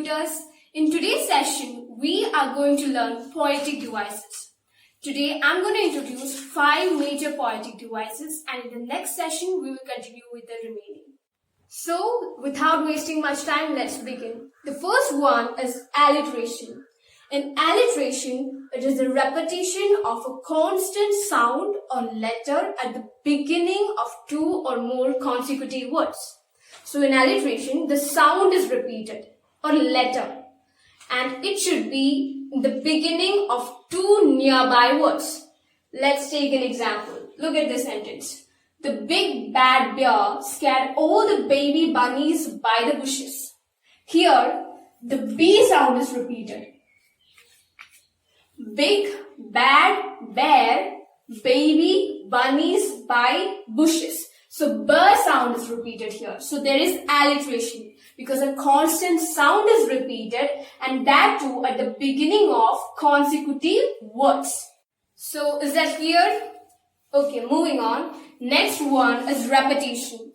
tutors. In today's session, we are going to learn poetic devices. Today, I'm going to introduce 5 major poetic devices, and in the next session, we will continue with the remaining. So, without wasting much time, let's begin. The first one is alliteration. In alliteration, it is the repetition of a constant sound or letter at the beginning of 2 or more consecutive words. So in alliteration, the sound is repeated or letter, and it should be in the beginning of 2 nearby words. Let's take an example. Look at this sentence. The big bad bear scared all the baby bunnies by the bushes. Here, the B sound is repeated. Big bad bear, baby bunnies by bushes. So B sound is repeated here. So there is alliteration because a constant sound is repeated, and that too at the beginning of consecutive words. So is that clear? Okay, moving on. Next one is repetition.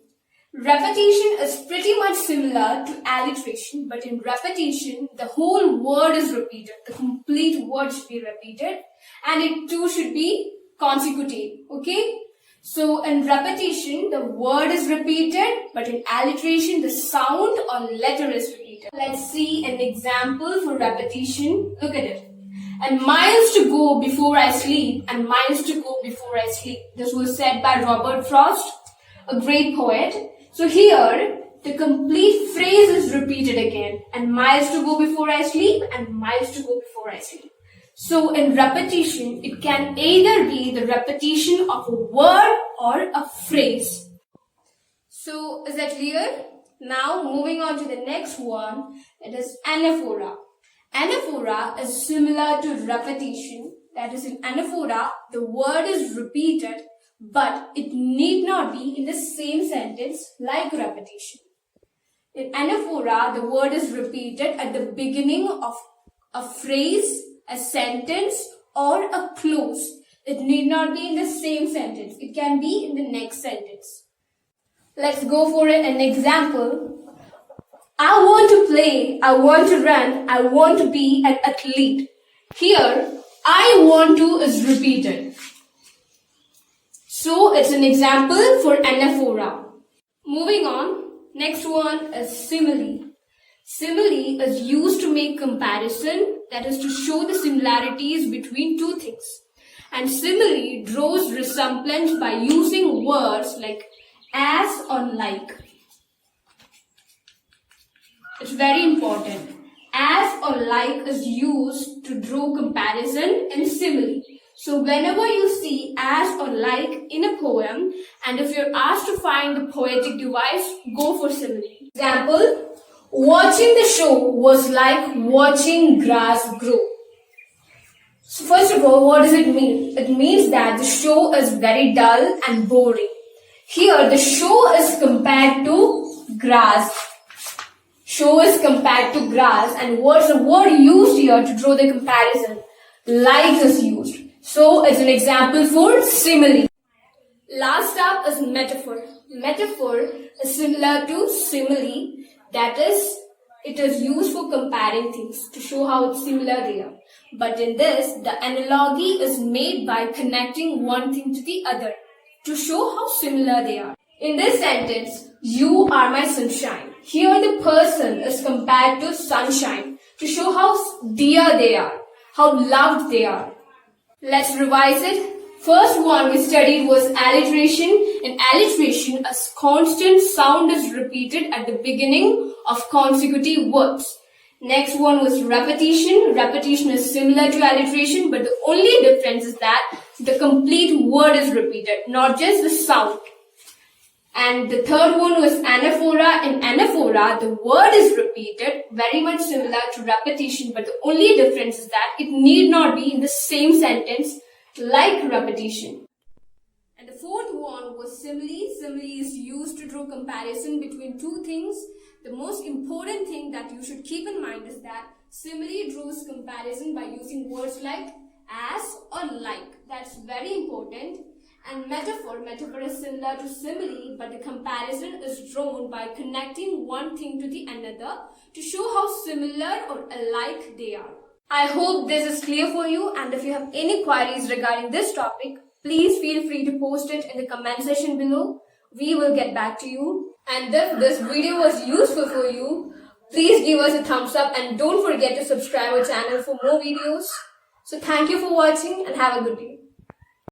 Repetition is pretty much similar to alliteration, but in repetition, the whole word is repeated. The complete word should be repeated, and it too should be consecutive. Okay? So in repetition, the word is repeated, but in alliteration, the sound or letter is repeated. Let's see an example for repetition. Look at it. And miles to go before I sleep, and miles to go before I sleep. This was said by Robert Frost, a great poet. So here, the complete phrase is repeated again. And miles to go before I sleep, and miles to go before I sleep. So in repetition, it can either be the repetition of a word or a phrase. So is that clear? Now moving on to the next one, it is anaphora. Anaphora is similar to repetition. That is, in anaphora, the word is repeated, but it need not be in the same sentence like repetition. In anaphora, the word is repeated at the beginning of a phrase, a sentence, or a clause. It need not be in the same sentence. It can be in the next sentence. Let's go for an example. I want to play, I want to run, I want to be an athlete. Here, I want to is repeated. So it's an example for anaphora. Moving on, next one is simile. Simile is used to make comparison, that is to show the similarities between two things. And simile draws resemblance by using words like as or like. It's very important. As or like is used to draw comparison in simile. So whenever you see as or like in a poem, and if you're asked to find the poetic device, go for simile. Example, watching the show was like watching grass grow. So first of all, what does it mean? It means that the show is very dull and boring. Here, the show is compared to grass. Show is compared to grass, and what's the word used here to draw the comparison? Like is used. So it's an example for simile. Last up is metaphor. Metaphor is similar to simile. That is, it is used for comparing things to show how it's similar they are. But in this, the analogy is made by connecting one thing to the other to show how similar they are. In this sentence, you are my sunshine. Here the person is compared to sunshine to show how dear they are, how loved they are. Let's revise it. First one we studied was alliteration. In alliteration, a constant sound is repeated at the beginning of consecutive words. Next one was repetition. Repetition is similar to alliteration, but the only difference is that the complete word is repeated, not just the sound. And the third one was anaphora. In anaphora, the word is repeated, very much similar to repetition, but the only difference is that it need not be in the same sentence like repetition. And the fourth one was simile. Simile is used to draw comparison between two things. The most important thing that you should keep in mind is that simile draws comparison by using words like as or like. That's very important. And metaphor is similar to simile, but the comparison is drawn by connecting one thing to the another to show how similar or alike they are. I hope this is clear for you, and if you have any queries regarding this topic, please feel free to post it in the comment section below. We will get back to you. And if this video was useful for you, please give us a thumbs up and don't forget to subscribe our channel for more videos. So thank you for watching and have a good day.